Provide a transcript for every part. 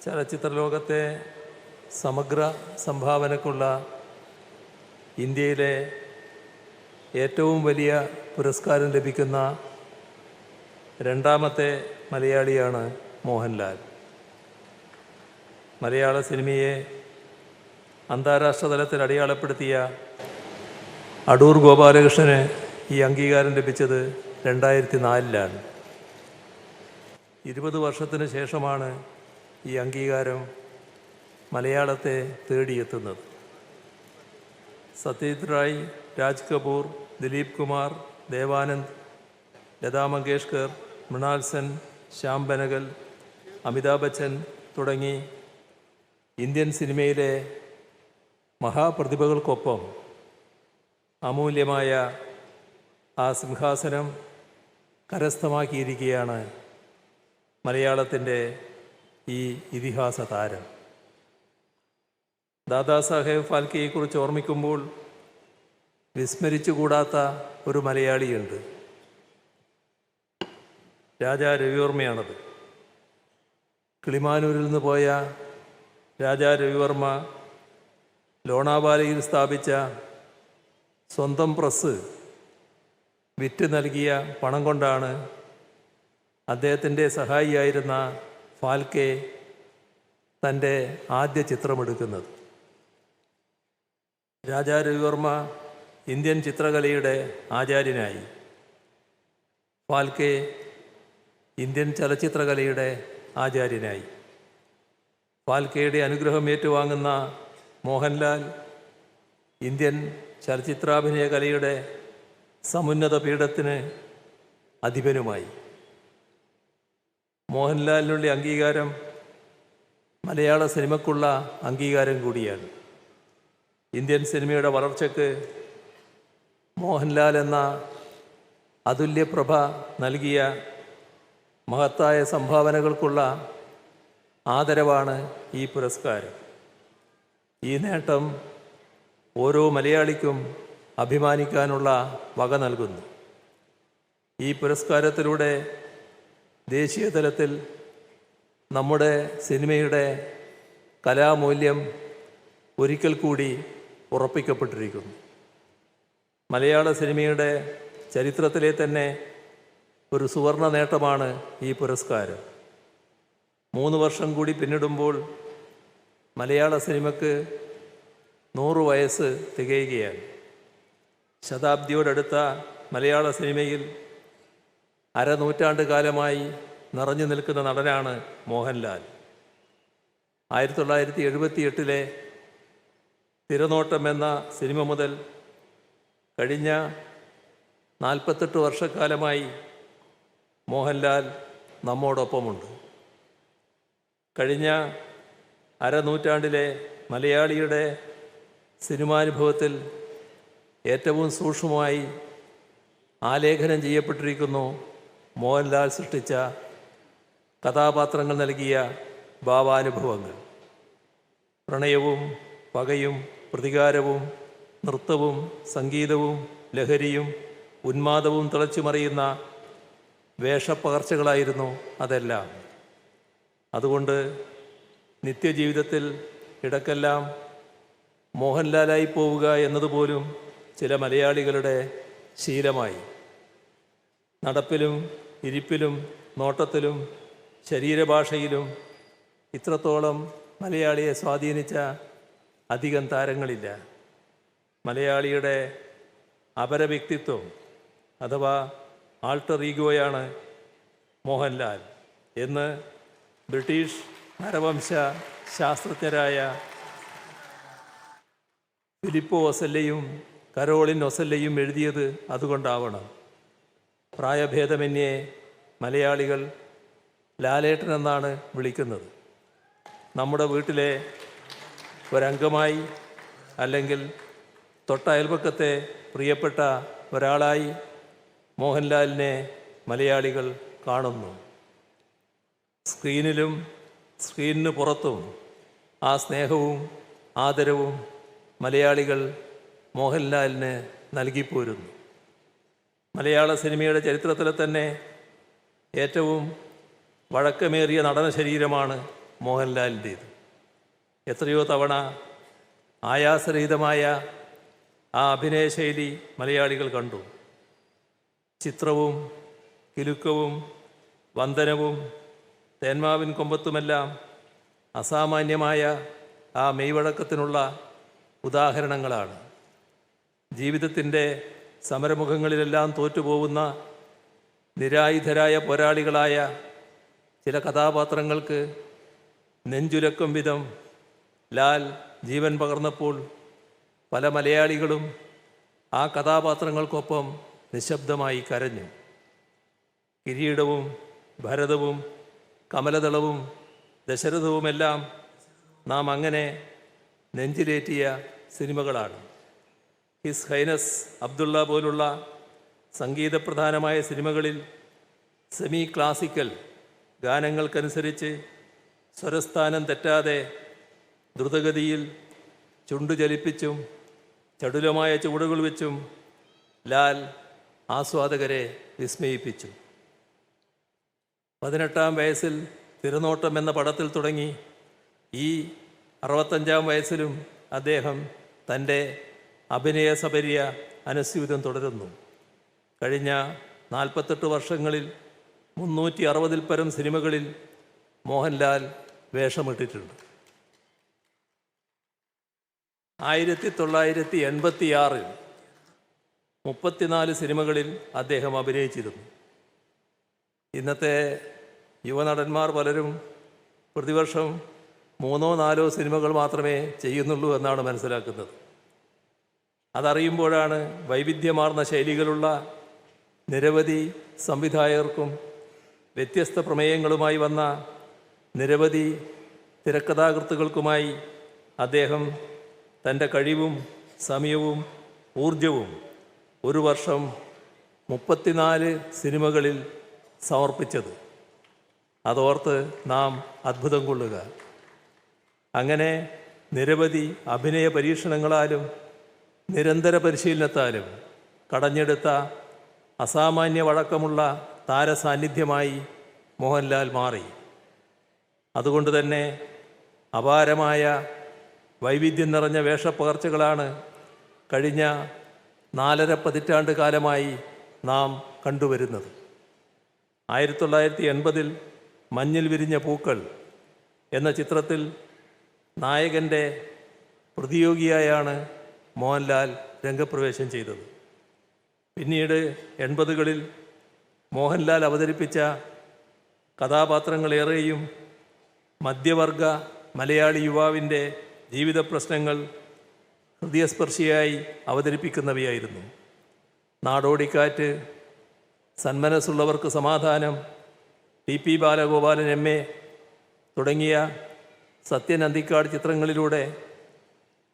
ചലച്ചിത്ര ലോകത്തെ സമഗ്ര സംഭാവനക്കുള്ള ഇന്ത്യയിലെ ഏറ്റവും വലിയ പുരസ്കാരം ലഭിക്കുന്ന രണ്ടാമത്തെ മലയാളിയാണ് മോഹൻലാൽ. മലയാള സിനിമയെ അന്താരാഷ്ട്ര തലത്തിൽ അടയാളപ്പെടുത്തിയ അടൂർ ഗോപാലകൃഷ്ണന് ഈ അംഗീകാരം ലഭിച്ചത് 2004-ലാണ്. 20 വർഷത്തിന് ശേഷമാണ് ഈ അംഗീകാരം മലയാളത്തെ തേടിയെത്തുന്നത്. സത്യജിത് റായ്, രാജ് കപൂർ, ദിലീപ് കുമാർ, ദേവാനന്ദ്, ലതാ മങ്കേഷ്കർ, മൃണാൽ സെൻ, ശ്യാം ബെനഗൽ, അമിതാഭ് ബച്ചൻ തുടങ്ങി ഇന്ത്യൻ സിനിമയിലെ മഹാപ്രതിഭകൾക്കൊപ്പം അമൂല്യമായ ആ സിംഹാസനം കരസ്ഥമാക്കിയിരിക്കുകയാണ് മലയാളത്തിൻ്റെ ഈ ഇതിഹാസ താരം. ദാദാസാഹേബ് ഫാൽക്കെയെക്കുറിച്ച് ഓർമ്മിക്കുമ്പോൾ വിസ്മരിച്ചുകൂടാത്ത ഒരു മലയാളിയുണ്ട്. രാജാ രവിവർമ്മയാണത്. കിളിമാനൂരിൽ നിന്ന് പോയ രാജാ രവിവർമ്മ ലോണാവാലയിൽ സ്ഥാപിച്ച സ്വന്തം പ്രസ് വിറ്റ് നൽകിയ പണം കൊണ്ടാണ് അദ്ദേഹത്തിൻ്റെ സഹായിയായിരുന്ന ഫാൽക്കെ തൻ്റെ ആദ്യ ചിത്രമെടുക്കുന്നത്. രാജാ രവിവർമ്മ ഇന്ത്യൻ ചിത്രകലയുടെ ആചാര്യനായി. ഫാൽക്കെ ഇന്ത്യൻ ചലച്ചിത്രകലയുടെ ആചാര്യനായി. ഫാൽക്കെയുടെ അനുഗ്രഹം ഏറ്റുവാങ്ങുന്ന മോഹൻലാൽ ഇന്ത്യൻ ചലച്ചിത്രാഭിനയ കലയുടെ സമുന്നത പീഠത്തിന് അധിപനുമായി. മോഹൻലാലിനുള്ള അംഗീകാരം മലയാള സിനിമയ്ക്കുള്ള അംഗീകാരം കൂടിയാണ്. ഇന്ത്യൻ സിനിമയുടെ വളർച്ചയ്ക്ക് മോഹൻലാൽ എന്ന അതുല്യപ്രഭ നൽകിയ മഹത്തായ സംഭാവനകൾക്കുള്ള ആദരവാണ് ഈ പുരസ്കാരം. ഈ നേട്ടം ഓരോ മലയാളിക്കും അഭിമാനിക്കാനുള്ള വക നൽകുന്നു. ഈ പുരസ്കാരത്തിലൂടെ ദേശീയ തലത്തിൽ നമ്മുടെ സിനിമയുടെ കലാമൂല്യം ഒരിക്കൽ കൂടി ഉറപ്പിക്കപ്പെട്ടിരിക്കുന്നു. മലയാള സിനിമയുടെ ചരിത്രത്തിലെ തന്നെ ഒരു സുവർണ നേട്ടമാണ് ഈ പുരസ്കാരം. 3 വർഷം കൂടി പിന്നിടുമ്പോൾ മലയാള സിനിമയ്ക്ക് 100 വയസ്സ് തികയുകയാണ്. ശതാബ്ദിയോടടുത്ത മലയാള സിനിമയിൽ അരനൂറ്റാണ്ട് കാലമായി നിറഞ്ഞു നിൽക്കുന്ന നടനാണ് മോഹൻലാൽ. 1978-ലെ തിരനോട്ടം എന്ന സിനിമ മുതൽ കഴിഞ്ഞ 48 വർഷക്കാലമായി മോഹൻലാൽ നമ്മോടൊപ്പമുണ്ട്. കഴിഞ്ഞ അരനൂറ്റാണ്ടിലെ മലയാളിയുടെ സിനിമാനുഭവത്തിൽ ഏറ്റവും സൂക്ഷ്മമായി ആലേഖനം ചെയ്യപ്പെട്ടിരിക്കുന്നു മോഹൻലാൽ സൃഷ്ടിച്ച കഥാപാത്രങ്ങൾ നൽകിയ ഭാവാനുഭവങ്ങൾ. പ്രണയവും പകയും പ്രതികാരവും നൃത്തവും സംഗീതവും ലഹരിയും ഉന്മാദവും തിളച്ചുമറിയുന്ന വേഷപ്പകർച്ചകളായിരുന്നു അതെല്ലാം. അതുകൊണ്ട് നിത്യജീവിതത്തിൽ ഇടയ്ക്കെല്ലാം മോഹൻലാലായി പോവുക എന്നതുപോലും ചില മലയാളികളുടെ ശീലമായി. നടപ്പിലും ഇരിപ്പിലും നോട്ടത്തിലും ശരീരഭാഷയിലും ഇത്രത്തോളം മലയാളിയെ സ്വാധീനിച്ച അധികം താരങ്ങളില്ല. മലയാളിയുടെ അപരവ്യക്തിത്വം അഥവാ ആൾട്ടർ ഈഗോയാണ് മോഹൻലാൽ എന്ന് ബ്രിട്ടീഷ് നരവംശ ശാസ്ത്രജ്ഞരായ ഫിലിപ്പോ ഒസല്ലയും കരോളിൻ ഒസല്ലയും എഴുതിയത് അതുകൊണ്ടാവണം. പ്രായഭേദമന്യേ മലയാളികൾ ലാലേട്ടൻ എന്നാണ് വിളിക്കുന്നത്. നമ്മുടെ വീട്ടിലെ ഒരംഗമായി അല്ലെങ്കിൽ തൊട്ടയൽപക്കത്തെ പ്രിയപ്പെട്ട ഒരാളായി മോഹൻലാലിനെ മലയാളികൾ കാണുന്നു. സ്ക്രീനിലും സ്ക്രീനിന് പുറത്തും ആ സ്നേഹവും ആദരവും മലയാളികൾ മോഹൻലാലിന് നൽകിപ്പോരുന്നു. മലയാള സിനിമയുടെ ചരിത്രത്തിലെ തന്നെ ഏറ്റവും വഴക്കമേറിയ നടന ശരീരമാണ് മോഹൻലാലിൻ്റേത്. എത്രയോ തവണ ആയാസരഹിതമായ ആ അഭിനയശൈലി മലയാളികൾ കണ്ടു. ചിത്രവും കിലുക്കവും വന്ദനവും തേന്മാവിൻ കൊമ്പത്തുമെല്ലാം അസാമാന്യമായ ആ മെയ്വഴക്കത്തിനുള്ള ഉദാഹരണങ്ങളാണ്. ജീവിതത്തിൻ്റെ സമരമുഖങ്ങളിലെല്ലാം തോറ്റുപോകുന്ന നിരായുധരായ പോരാളികളായ ചില കഥാപാത്രങ്ങൾക്ക് നെഞ്ചുലക്കും വിധം ലാൽ ജീവൻ പകർന്നപ്പോൾ പല മലയാളികളും ആ കഥാപാത്രങ്ങൾക്കൊപ്പം നിശബ്ദമായി കരഞ്ഞു. കിരീടവും ഭരതവും കമലദളവും ദശരഥവുമെല്ലാം നാം അങ്ങനെ നെഞ്ചിലേറ്റിയ സിനിമകളാണ്. ഹിസ് ഹൈനസ് അബ്ദുള്ള പോലുള്ള സംഗീതപ്രധാനമായ സിനിമകളിൽ സെമി ക്ലാസിക്കൽ ഗാനങ്ങൾക്കനുസരിച്ച് സ്വരസ്ഥാനം തെറ്റാതെ ദ്രുതഗതിയിൽ ചുണ്ടുചലിപ്പിച്ചും ചടുലമായ ചുവടുകൾ വെച്ചും ലാൽ ആസ്വാദകരെ വിസ്മയിപ്പിച്ചു. 18-ാം വയസ്സിൽ തിരനോട്ടം എന്ന പടത്തിൽ തുടങ്ങി ഈ 65-ാം വയസ്സിലും അദ്ദേഹം തൻ്റെ അഭിനയ സപര്യ അനുസ്യൂതം തുടരുന്നു. കഴിഞ്ഞ 48 വർഷങ്ങളിൽ 360-ൽ പരം സിനിമകളിൽ മോഹൻലാൽ വേഷമിട്ടിട്ടുണ്ട്. 1986-ൽ 34 സിനിമകളിൽ അദ്ദേഹം അഭിനയിച്ചിരുന്നു. ഇന്നത്തെ യുവനടന്മാർ പലരും പ്രതിവർഷം 3-4 സിനിമകൾ മാത്രമേ ചെയ്യുന്നുള്ളൂ എന്നാണ് മനസ്സിലാക്കുന്നത്. അതറിയുമ്പോഴാണ് വൈവിധ്യമാർന്ന ശൈലികളുള്ള നിരവധി സംവിധായകർക്കും വ്യത്യസ്ത പ്രമേയങ്ങളുമായി വന്ന നിരവധി തിരക്കഥാകൃത്തുക്കൾക്കുമായി അദ്ദേഹം തൻ്റെ കഴിവും സമയവും ഊർജവും ഒരു വർഷം 34 സിനിമകളിൽ സമർപ്പിച്ചത്. അതോർത്ത് നാം അത്ഭുതം കൊള്ളുക. അങ്ങനെ നിരവധി അഭിനയ പരീക്ഷണങ്ങളാലും നിരന്തര പരിശീലനത്താലും കടഞ്ഞെടുത്ത അസാമാന്യ വഴക്കമുള്ള താരസാന്നിധ്യമായി മോഹൻലാൽ മാറി. അതുകൊണ്ട് തന്നെ അപാരമായ വൈവിധ്യം നിറഞ്ഞ വേഷപ്പകർച്ചകളാണ് കഴിഞ്ഞ 4.5 പതിറ്റാണ്ട് കാലമായി നാം കണ്ടുവരുന്നത്. 1980-ൽ മഞ്ഞിൽ വിരിഞ്ഞ പൂക്കൾ എന്ന ചിത്രത്തിൽ നായകൻ്റെ പ്രതിയോഗിയായാണ് മോഹൻലാൽ രംഗപ്രവേശം ചെയ്തത്. പിന്നീട് 80-കളിൽ മോഹൻലാൽ അവതരിപ്പിച്ച കഥാപാത്രങ്ങളേറെയും മധ്യവർഗ മലയാളി യുവാവിൻ്റെ ജീവിത പ്രശ്നങ്ങൾ ഹൃദയസ്പർശിയായി അവതരിപ്പിക്കുന്നവയായിരുന്നു. നാടോടിക്കാറ്റ്, സന്മനസ്സുള്ളവർക്ക് സമാധാനം, TP ബാലഗോപാലൻ MA തുടങ്ങിയ സത്യൻ അന്തിക്കാട് ചിത്രങ്ങളിലൂടെ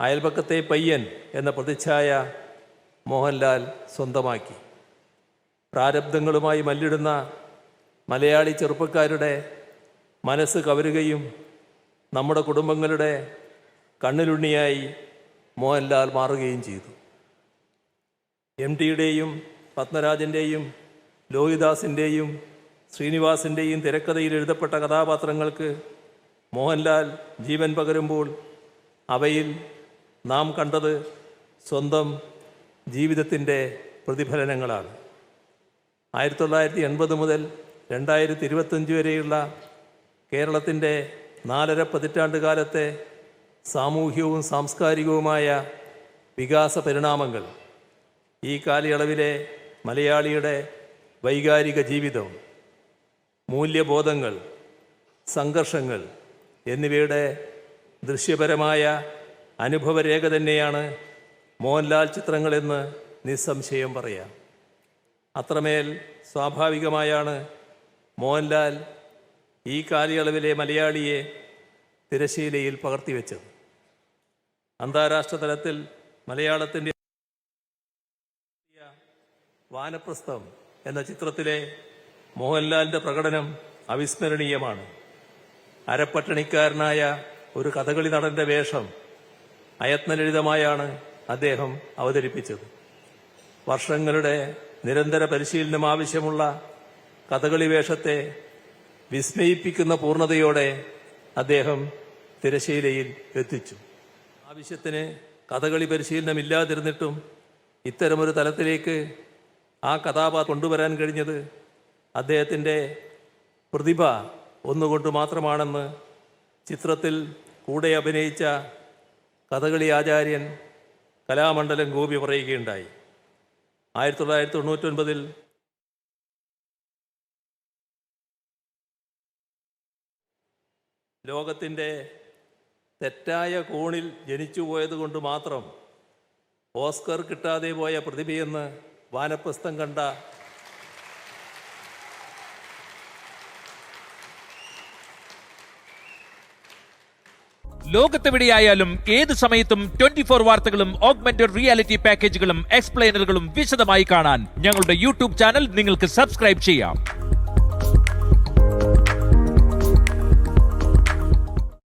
അയൽപക്കത്തെ പയ്യൻ എന്ന പ്രതിച്ഛായ മോഹൻലാൽ സ്വന്തമാക്കി. പ്രാരബ്ധങ്ങളുമായി മല്ലിടുന്ന മലയാളി ചെറുപ്പക്കാരുടെ മനസ്സ് കവരുകയും നമ്മുടെ കുടുംബങ്ങളുടെ കണ്ണിലുണ്ണിയായി മോഹൻലാൽ മാറുകയും ചെയ്തു. MTയുടെയും പത്മരാജൻ്റെയും ലോഹിദാസിൻ്റെയും ശ്രീനിവാസിൻ്റെയും തിരക്കഥയിൽ എഴുതപ്പെട്ട കഥാപാത്രങ്ങൾക്ക് മോഹൻലാൽ ജീവൻ പകരുമ്പോൾ അവയിൽ നാം കണ്ടത് സ്വന്തം ജീവിതത്തിൻ്റെ പ്രതിഫലനങ്ങളാണ്. 1980 മുതൽ 2025 വരെയുള്ള കേരളത്തിൻ്റെ 4.5 പതിറ്റാണ്ട് കാലത്തെ സാമൂഹ്യവും സാംസ്കാരികവുമായ വികാസ പരിണാമങ്ങൾ, ഈ കാലയളവിലെ മലയാളിയുടെ വൈകാരിക ജീവിതം, മൂല്യബോധങ്ങൾ, സംഘർഷങ്ങൾ എന്നിവയുടെ ദൃശ്യപരമായ അനുഭവരേഖ തന്നെയാണ് മോഹൻലാൽ ചിത്രങ്ങളെന്ന് നിസ്സംശയം പറയാം. അത്രമേൽ സ്വാഭാവികമായാണ് മോഹൻലാൽ ഈ കാലയളവിലെ മലയാളിയെ തിരശ്ശീലയിൽ പകർത്തിവെച്ചത്. അന്താരാഷ്ട്ര തലത്തിൽ മലയാളത്തിൻ്റെ വാനപ്രസ്ഥം എന്ന ചിത്രത്തിലെ മോഹൻലാലിൻ്റെ പ്രകടനം അവിസ്മരണീയമാണ്. അരപ്പട്ടണിക്കാരനായ ഒരു കഥകളി നടൻ്റെ വേഷം അയത്നലളിതമായാണ് അദ്ദേഹം അവതരിപ്പിച്ചത്. വർഷങ്ങളുടെ നിരന്തര പരിശീലനം ആവശ്യമുള്ള കഥകളി വേഷത്തെ വിസ്മയിപ്പിക്കുന്ന പൂർണ്ണതയോടെ അദ്ദേഹം തിരശീലയിൽ എത്തിച്ചു. ആവശ്യത്തിന് കഥകളി പരിശീലനമില്ലാതിരുന്നിട്ടും ഇത്തരമൊരു തലത്തിലേക്ക് ആ കഥാപാത്രം കൊണ്ടുവരാൻ കഴിഞ്ഞത് അദ്ദേഹത്തിൻ്റെ പ്രതിഭ ഒന്നുകൊണ്ട് മാത്രമാണെന്ന് ചിത്രത്തിൽ കൂടെ അഭിനയിച്ച കഥകളി ആചാര്യൻ കലാമണ്ഡലം ഗോപി പറയുകയുണ്ടായി. 1999 ലോകത്തിൻ്റെ തെറ്റായ കോണിൽ ജനിച്ചുപോയത് കൊണ്ട് മാത്രം ഓസ്കർ കിട്ടാതെ പോയ പ്രതിഭയെന്ന് വാനപ്രസ്ഥം കണ്ട ലോകത്തെവിടെയായാലും ഏത് സമയത്തും 24 വാർത്തകളും ഓഗ്മെന്റഡ് റിയാലിറ്റി പാക്കേജുകളും എക്സ്പ്ലെയിനറുകളും വിശദമായി കാണാൻ ഞങ്ങളുടെ യൂട്യൂബ് ചാനൽ നിങ്ങൾക്ക് സബ്സ്ക്രൈബ് ചെയ്യാം.